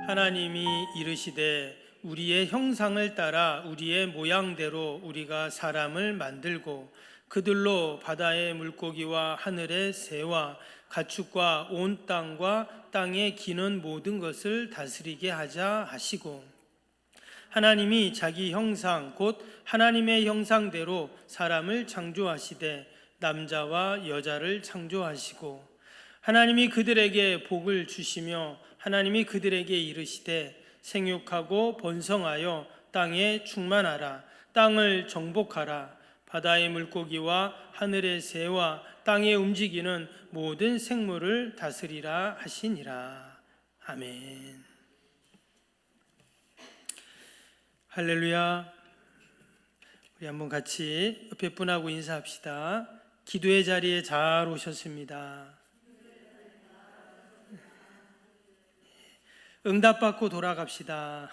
하나님이 이르시되 우리의 형상을 따라 우리의 모양대로 우리가 사람을 만들고 그들로 바다의 물고기와 하늘의 새와 가축과 온 땅과 땅에 기는 모든 것을 다스리게 하자 하시고, 하나님이 자기 형상 곧 하나님의 형상대로 사람을 창조하시되 남자와 여자를 창조하시고, 하나님이 그들에게 복을 주시며 하나님이 그들에게 이르시되 생육하고 번성하여 땅에 충만하라. 땅을 정복하라. 바다의 물고기와 하늘의 새와 땅에 움직이는 모든 생물을 다스리라 하시니라. 아멘. 할렐루야. 우리 한번 같이 옆에 분하고 인사합시다. 기도의 자리에 잘 오셨습니다. 응답받고 돌아갑시다.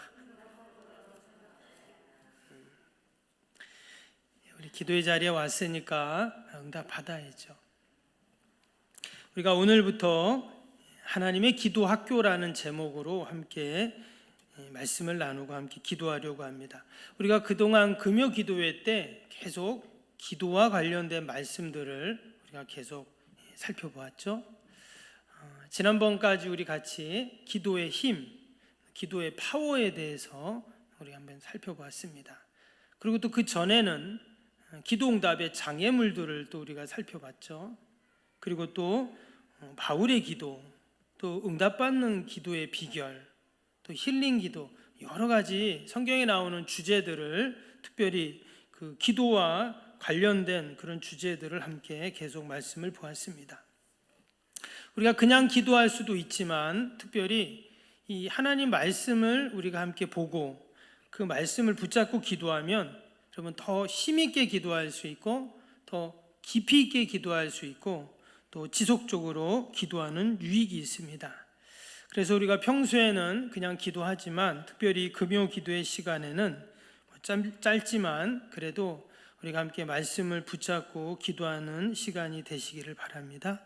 우리 기도의 자리에 왔으니까 응답 받아야죠. 우리가 오늘부터 하나님의 기도 학교라는 제목으로 함께 말씀을 나누고 함께 기도하려고 합니다. 우리가 그동안 금요 기도회 때 계속 기도와 관련된 말씀들을 우리가 계속 살펴보았죠. 지난번까지 우리 같이 기도의 힘, 기도의 파워에 대해서 우리 한번 살펴보았습니다. 그리고 또 그 전에는 기도 응답의 장애물들을 또 우리가 살펴봤죠. 그리고 또 바울의 기도, 또 응답받는 기도의 비결, 또 힐링 기도, 여러 가지 성경에 나오는 주제들을, 특별히 그 기도와 관련된 그런 주제들을 함께 계속 말씀을 보았습니다. 우리가 그냥 기도할 수도 있지만 특별히 이 하나님 말씀을 우리가 함께 보고 그 말씀을 붙잡고 기도하면 여러분 더 힘있게 기도할 수 있고 더 깊이 있게 기도할 수 있고 또 지속적으로 기도하는 유익이 있습니다. 그래서 우리가 평소에는 그냥 기도하지만 특별히 금요 기도의 시간에는 짧지만 그래도 우리가 함께 말씀을 붙잡고 기도하는 시간이 되시기를 바랍니다.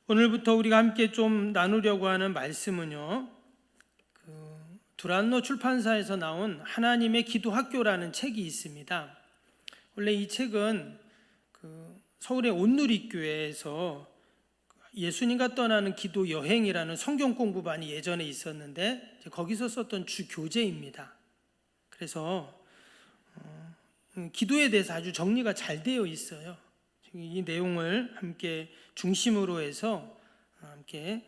오늘부터 우리가 함께 좀 나누려고 하는 말씀은요, 두란노 출판사에서 나온 하나님의 기도 학교라는 책이 있습니다. 원래 이 책은 서울의 온누리교회에서 예수님과 떠나는 기도 여행이라는 성경 공부반이 예전에 있었는데 거기서 썼던 주 교재입니다. 그래서 기도에 대해서 아주 정리가 잘 되어 있어요. 이 내용을 함께 중심으로 해서 함께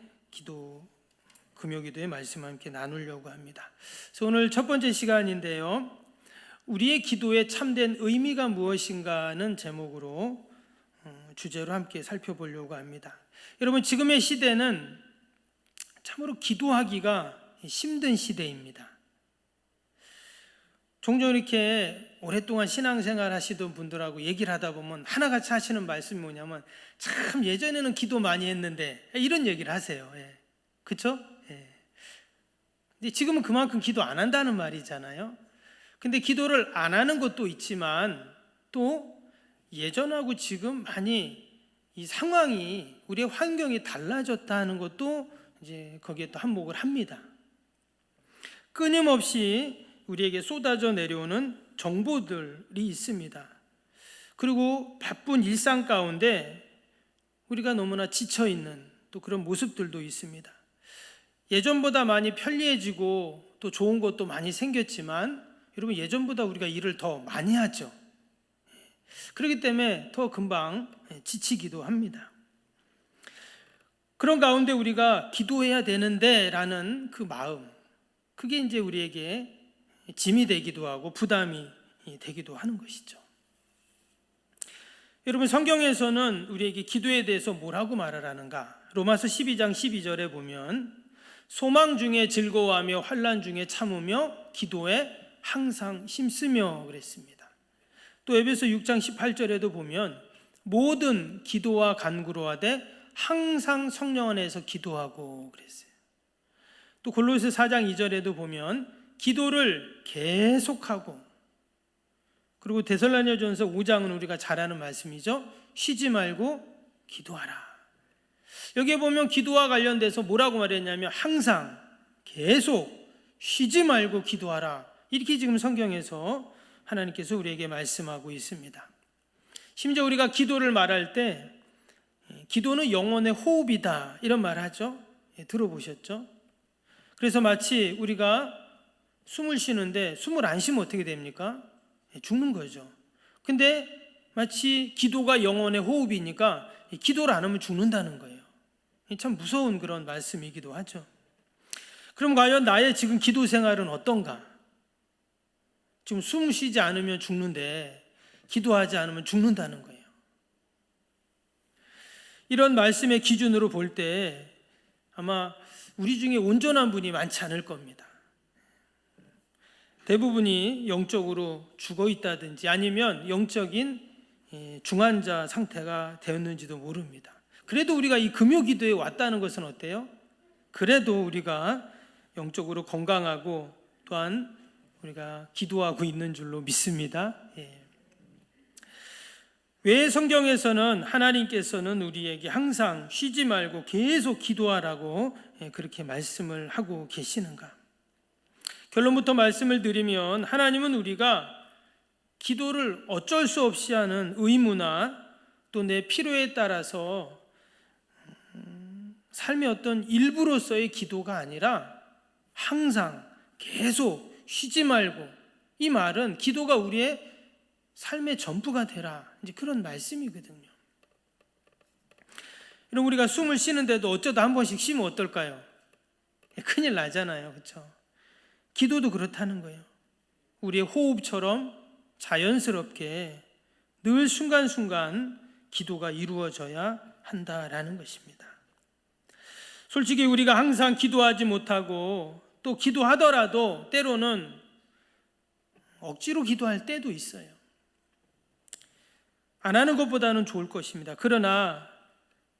금요기도의 말씀을 함께 나누려고 합니다. 그래서 오늘 첫 번째 시간인데요, 우리의 기도의 참된 의미가 무엇인가는 제목으로 주제로 함께 살펴보려고 합니다. 여러분, 지금의 시대는 참으로 기도하기가 힘든 시대입니다. 종종 이렇게 오랫동안 신앙생활 하시던 분들하고 얘기를 하다 보면 하나같이 하시는 말씀이 뭐냐면, 참 예전에는 기도 많이 했는데, 이런 얘기를 하세요. 그렇죠? 근데 지금은 그만큼 기도 안 한다는 말이잖아요. 근데 기도를 안 하는 것도 있지만 또 예전하고 지금 많이 이 상황이, 우리의 환경이 달라졌다는 것도 이제 거기에 또 한몫을 합니다. 끊임없이 우리에게 쏟아져 내려오는 정보들이 있습니다. 그리고 바쁜 일상 가운데 우리가 너무나 지쳐있는 또 그런 모습들도 있습니다. 예전보다 많이 편리해지고 또 좋은 것도 많이 생겼지만 여러분, 예전보다 우리가 일을 더 많이 하죠. 그렇기 때문에 더 금방 지치기도 합니다. 그런 가운데 우리가 기도해야 되는데 라는 그 마음, 그게 이제 우리에게 짐이 되기도 하고 부담이 되기도 하는 것이죠. 여러분, 성경에서는 우리에게 기도에 대해서 뭐라고 말하라는가? 로마서 12장 12절에 보면 소망 중에 즐거워하며 환난 중에 참으며 기도에 항상 힘쓰며 그랬습니다. 또 에베소 6장 18절에도 보면 모든 기도와 간구로 하되 항상 성령 안에서 기도하고 그랬어요. 또 골로새 4장 2절에도 보면 기도를 계속하고, 그리고 데살로니가전서 5장은 우리가 잘 아는 말씀이죠. 쉬지 말고 기도하라. 여기에 보면 기도와 관련돼서 뭐라고 말했냐면 항상, 계속 쉬지 말고 기도하라. 이렇게 지금 성경에서 하나님께서 우리에게 말씀하고 있습니다. 심지어 우리가 기도를 말할 때 기도는 영혼의 호흡이다 이런 말 하죠. 들어보셨죠? 그래서 마치 우리가 숨을 쉬는데 숨을 안 쉬면 어떻게 됩니까? 죽는 거죠. 근데 마치 기도가 영혼의 호흡이니까 기도를 안 하면 죽는다는 거예요. 참 무서운 그런 말씀이기도 하죠. 그럼 과연 나의 지금 기도 생활은 어떤가? 지금 숨 쉬지 않으면 죽는데 기도하지 않으면 죽는다는 거예요. 이런 말씀의 기준으로 볼 때 아마 우리 중에 온전한 분이 많지 않을 겁니다. 대부분이 영적으로 죽어 있다든지 아니면 영적인 중환자 상태가 되었는지도 모릅니다. 그래도 우리가 이 금요 기도에 왔다는 것은 어때요? 그래도 우리가 영적으로 건강하고 또한 우리가 기도하고 있는 줄로 믿습니다. 왜 성경에서는 하나님께서는 우리에게 항상 쉬지 말고 계속 기도하라고 그렇게 말씀을 하고 계시는가? 결론부터 말씀을 드리면 하나님은 우리가 기도를 어쩔 수 없이 하는 의무나 또 내 필요에 따라서 삶의 어떤 일부로서의 기도가 아니라 항상 계속 쉬지 말고, 이 말은 기도가 우리의 삶의 전부가 되라, 이제 그런 말씀이거든요. 여러분, 우리가 숨을 쉬는데도 어쩌다 한 번씩 쉬면 어떨까요? 큰일 나잖아요, 그렇죠? 기도도 그렇다는 거예요. 우리의 호흡처럼 자연스럽게 늘 순간순간 기도가 이루어져야 한다라는 것입니다. 솔직히 우리가 항상 기도하지 못하고 또 기도하더라도 때로는 억지로 기도할 때도 있어요. 안 하는 것보다는 좋을 것입니다. 그러나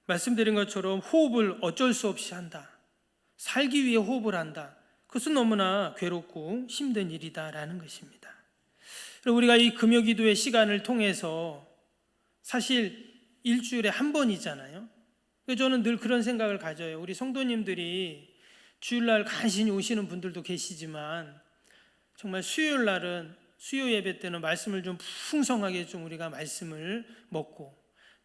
말씀드린 것처럼 호흡을 어쩔 수 없이 한다, 살기 위해 호흡을 한다, 그것은 너무나 괴롭고 힘든 일이다라는 것입니다. 우리가 이 금요 기도의 시간을 통해서 사실 일주일에 한 번이잖아요. 저는 늘 그런 생각을 가져요. 우리 성도님들이 주일날 간신히 오시는 분들도 계시지만 정말 수요일날은 수요 예배 때는 말씀을 좀 풍성하게 좀 우리가 말씀을 먹고,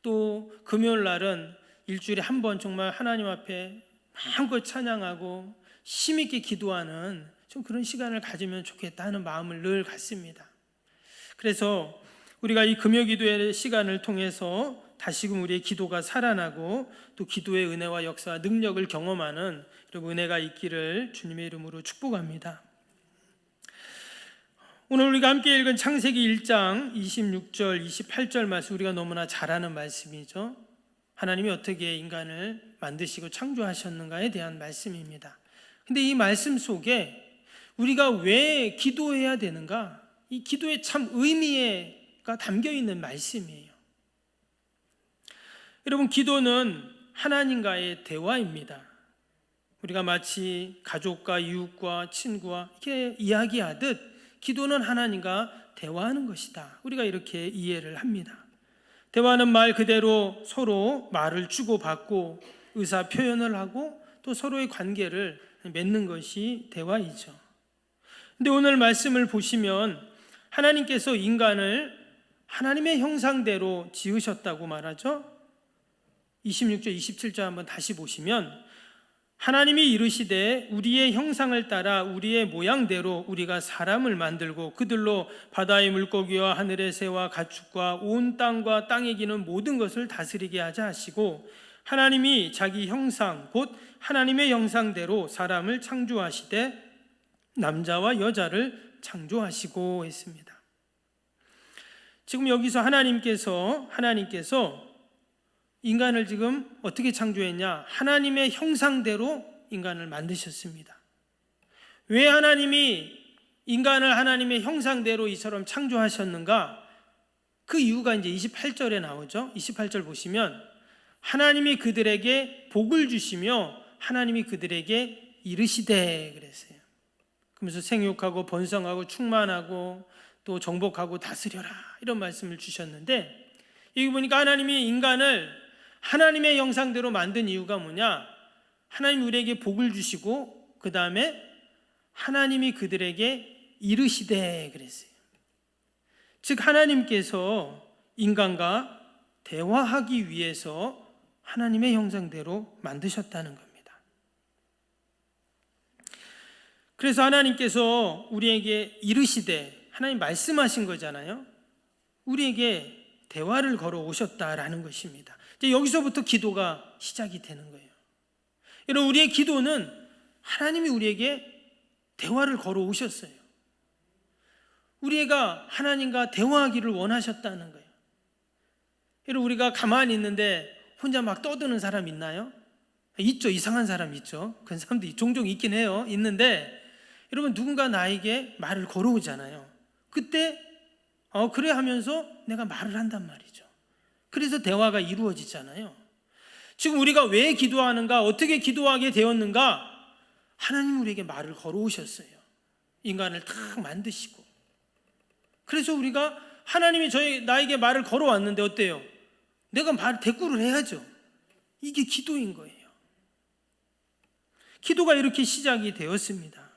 또 금요일날은 일주일에 한 번 정말 하나님 앞에 마음껏 찬양하고 힘있게 기도하는 좀 그런 시간을 가지면 좋겠다 하는 마음을 늘 갖습니다. 그래서 우리가 이 금요 기도의 시간을 통해서 다시금 우리의 기도가 살아나고 또 기도의 은혜와 역사와 능력을 경험하는 여러분 은혜가 있기를 주님의 이름으로 축복합니다. 오늘 우리가 함께 읽은 창세기 1장 26절 28절 말씀, 우리가 너무나 잘 아는 말씀이죠. 하나님이 어떻게 인간을 만드시고 창조하셨는가에 대한 말씀입니다. 근데 이 말씀 속에 우리가 왜 기도해야 되는가, 이 기도에 참 의미가 담겨 있는 말씀이에요. 여러분, 기도는 하나님과의 대화입니다. 우리가 마치 가족과 이웃과 친구와 이렇게 이야기하듯 기도는 하나님과 대화하는 것이다, 우리가 이렇게 이해를 합니다. 대화는 말 그대로 서로 말을 주고받고 의사 표현을 하고 또 서로의 관계를 맺는 것이 대화이죠. 근데 오늘 말씀을 보시면 하나님께서 인간을 하나님의 형상대로 지으셨다고 말하죠. 26절 27절 한번 다시 보시면 하나님이 이르시되 우리의 형상을 따라 우리의 모양대로 우리가 사람을 만들고 그들로 바다의 물고기와 하늘의 새와 가축과 온 땅과 땅에 기는 모든 것을 다스리게 하자 하시고, 하나님이 자기 형상 곧 하나님의 형상대로 사람을 창조하시되 남자와 여자를 창조하시고 했습니다. 지금 여기서 하나님께서 인간을 지금 어떻게 창조했냐? 하나님의 형상대로 인간을 만드셨습니다. 왜 하나님이 인간을 하나님의 형상대로 이처럼 창조하셨는가? 그 이유가 이제 28절에 나오죠. 28절 보시면 하나님이 그들에게 복을 주시며 하나님이 그들에게 이르시되 그랬어요. 그러면서 생육하고 번성하고 충만하고 또 정복하고 다스려라, 이런 말씀을 주셨는데, 여기 보니까 하나님이 인간을 하나님의 형상대로 만든 이유가 뭐냐? 하나님 우리에게 복을 주시고 그 다음에 하나님이 그들에게 이르시되 그랬어요. 즉 하나님께서 인간과 대화하기 위해서 하나님의 형상대로 만드셨다는 겁니다. 그래서 하나님께서 우리에게 이르시되, 하나님 말씀하신 거잖아요. 우리에게 대화를 걸어 오셨다라는 것입니다. 이제 여기서부터 기도가 시작이 되는 거예요. 여러분, 우리의 기도는 하나님이 우리에게 대화를 걸어 오셨어요. 우리가 하나님과 대화하기를 원하셨다는 거예요. 여러분, 우리가 가만히 있는데 혼자 막 떠드는 사람 있나요? 있죠. 이상한 사람 있죠. 그런 사람도 종종 있긴 해요. 있는데 여러분, 누군가 나에게 말을 걸어오잖아요. 그때 그래 하면서 내가 말을 한단 말이죠. 그래서 대화가 이루어지잖아요. 지금 우리가 왜 기도하는가, 어떻게 기도하게 되었는가? 하나님 우리에게 말을 걸어오셨어요. 인간을 딱 만드시고. 그래서 우리가 하나님이 나에게 말을 걸어왔는데 어때요? 내가 대꾸를 해야죠. 이게 기도인 거예요. 기도가 이렇게 시작이 되었습니다.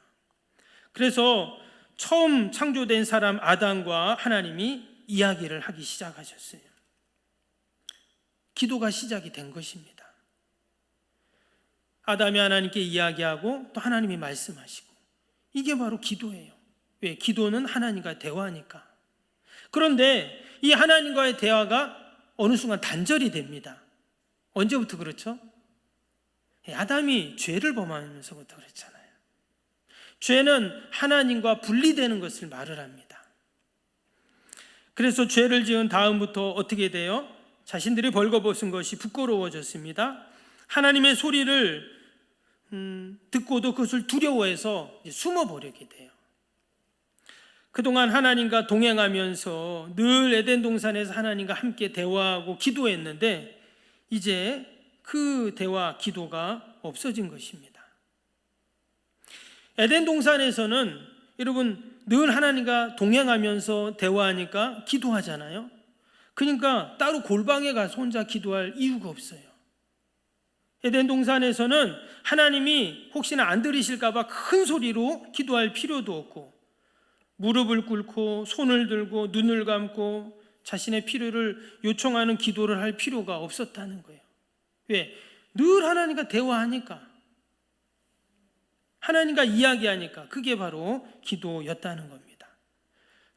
그래서 처음 창조된 사람 아담과 하나님이 이야기를 하기 시작하셨어요. 기도가 시작이 된 것입니다. 아담이 하나님께 이야기하고 또 하나님이 말씀하시고, 이게 바로 기도예요. 왜? 기도는 하나님과 대화니까. 그런데 이 하나님과의 대화가 어느 순간 단절이 됩니다. 언제부터 그렇죠? 아담이 죄를 범하면서부터 그렇잖아요. 죄는 하나님과 분리되는 것을 말을 합니다. 그래서 죄를 지은 다음부터 어떻게 돼요? 자신들이 벌거벗은 것이 부끄러워졌습니다. 하나님의 소리를 듣고도 그것을 두려워해서 숨어버리게 돼요. 그동안 하나님과 동행하면서 늘 에덴 동산에서 하나님과 함께 대화하고 기도했는데 이제 그 대화, 기도가 없어진 것입니다. 에덴 동산에서는 여러분 늘 하나님과 동행하면서 대화하니까 기도하잖아요. 그러니까 따로 골방에 가서 혼자 기도할 이유가 없어요. 에덴 동산에서는 하나님이 혹시나 안 들으실까 봐 큰 소리로 기도할 필요도 없고, 무릎을 꿇고 손을 들고 눈을 감고 자신의 필요를 요청하는 기도를 할 필요가 없었다는 거예요. 왜? 늘 하나님과 대화하니까, 하나님과 이야기하니까. 그게 바로 기도였다는 겁니다.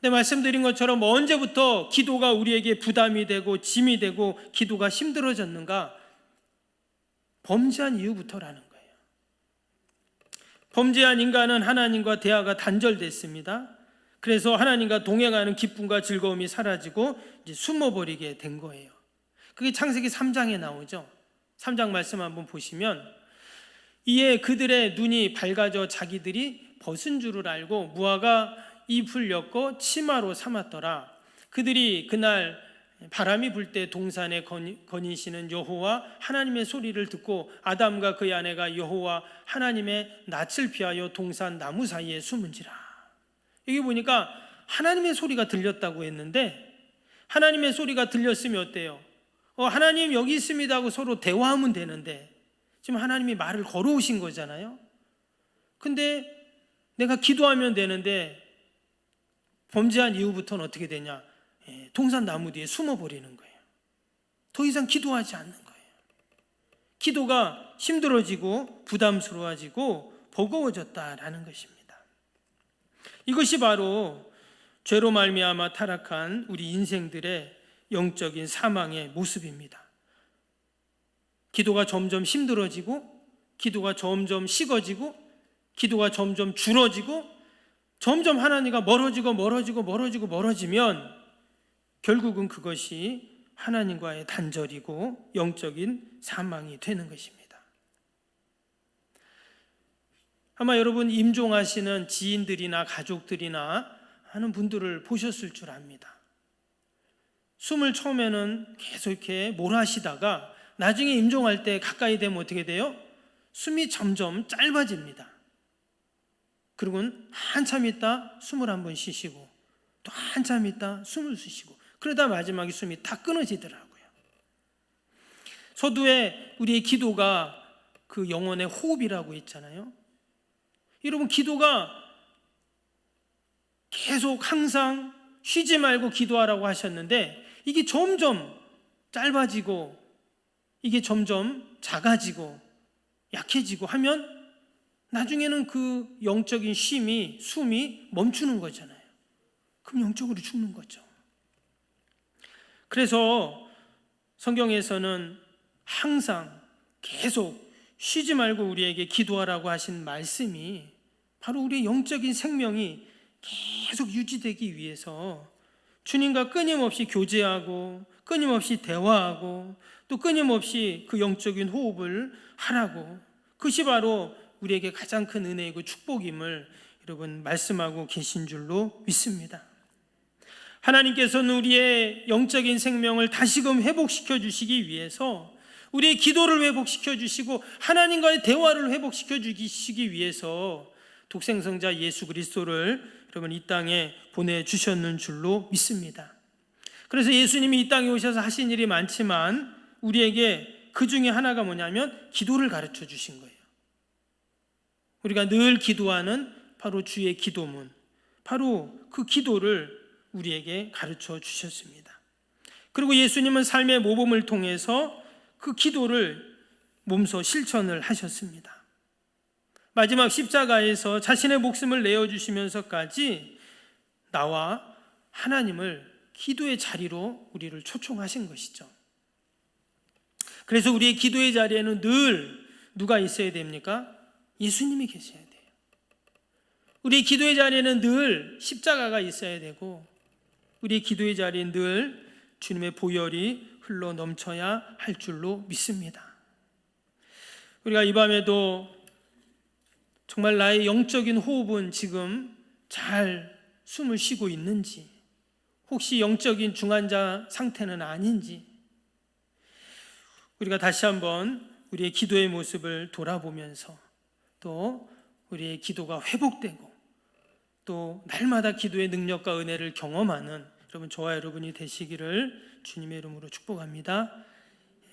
근데 말씀드린 것처럼 언제부터 기도가 우리에게 부담이 되고 짐이 되고 기도가 힘들어졌는가? 범죄한 이후부터라는 거예요. 범죄한 인간은 하나님과 대화가 단절됐습니다. 그래서 하나님과 동행하는 기쁨과 즐거움이 사라지고 이제 숨어버리게 된 거예요. 그게 창세기 3장에 나오죠. 3장 말씀 한번 보시면, 이에 그들의 눈이 밝아져 자기들이 벗은 줄을 알고 무화과 잎을 엮어 치마로 삼았더라. 그들이 그날 바람이 불 때 동산에 거니시는 여호와 하나님의 소리를 듣고 아담과 그의 아내가 여호와 하나님의 낯을 피하여 동산 나무 사이에 숨은지라. 여기 보니까 하나님의 소리가 들렸다고 했는데, 하나님의 소리가 들렸으면 어때요? 하나님 여기 있습니다 하고 서로 대화하면 되는데 지금 하나님이 말을 걸어오신 거잖아요. 근데 내가 기도하면 되는데 범죄한 이후부터는 어떻게 되냐? 동산 나무 뒤에 숨어버리는 거예요. 더 이상 기도하지 않는 거예요. 기도가 힘들어지고 부담스러워지고 버거워졌다라는 것입니다. 이것이 바로 죄로 말미암아 타락한 우리 인생들의 영적인 사망의 모습입니다. 기도가 점점 힘들어지고, 기도가 점점 식어지고, 기도가 점점 줄어지고, 점점 하나님과 멀어지면 결국은 그것이 하나님과의 단절이고 영적인 사망이 되는 것입니다. 아마 여러분 임종하시는 지인들이나 가족들이나 하는 분들을 보셨을 줄 압니다. 숨을 처음에는 계속 이렇게 몰아쉬다가 나중에 임종할 때 가까이 되면 어떻게 돼요? 숨이 점점 짧아집니다. 그리고는 한참 있다 숨을 한번 쉬시고 또 한참 있다 숨을 쉬시고, 그러다 마지막에 숨이 다 끊어지더라고요. 서두에 우리의 기도가 그 영혼의 호흡이라고 있잖아요. 여러분, 기도가 계속 항상 쉬지 말고 기도하라고 하셨는데 이게 점점 짧아지고 이게 점점 작아지고 약해지고 하면 나중에는 그 영적인 숨이 멈추는 거잖아요. 그럼 영적으로 죽는 거죠. 그래서 성경에서는 항상 계속 쉬지 말고 우리에게 기도하라고 하신 말씀이 바로 우리의 영적인 생명이 계속 유지되기 위해서 주님과 끊임없이 교제하고 끊임없이 대화하고 또 끊임없이 그 영적인 호흡을 하라고, 그것이 바로 우리에게 가장 큰 은혜이고 축복임을 여러분 말씀하고 계신 줄로 믿습니다. 하나님께서는 우리의 영적인 생명을 다시금 회복시켜 주시기 위해서, 우리의 기도를 회복시켜 주시고 하나님과의 대화를 회복시켜 주시기 위해서 독생성자 예수 그리스도를 여러분 이 땅에 보내주셨는 줄로 믿습니다. 그래서 예수님이 이 땅에 오셔서 하신 일이 많지만 우리에게 그 중에 하나가 뭐냐면 기도를 가르쳐 주신 거예요. 우리가 늘 기도하는 바로 주의 기도문, 바로 그 기도를 우리에게 가르쳐 주셨습니다. 그리고 예수님은 삶의 모범을 통해서 그 기도를 몸소 실천을 하셨습니다. 마지막 십자가에서 자신의 목숨을 내어주시면서까지 나와 하나님을 기도의 자리로 우리를 초청하신 것이죠. 그래서 우리의 기도의 자리에는 늘 누가 있어야 됩니까? 예수님이 계셔야 돼요. 우리의 기도의 자리에는 늘 십자가가 있어야 되고 우리의 기도의 자리에 늘 주님의 보혈이 흘러 넘쳐야 할 줄로 믿습니다. 우리가 이 밤에도 정말 나의 영적인 호흡은 지금 잘 숨을 쉬고 있는지, 혹시 영적인 중환자 상태는 아닌지 우리가 다시 한번 우리의 기도의 모습을 돌아보면서 또 우리의 기도가 회복되고 또 날마다 기도의 능력과 은혜를 경험하는 저와 여러분이 되시기를 주님의 이름으로 축복합니다.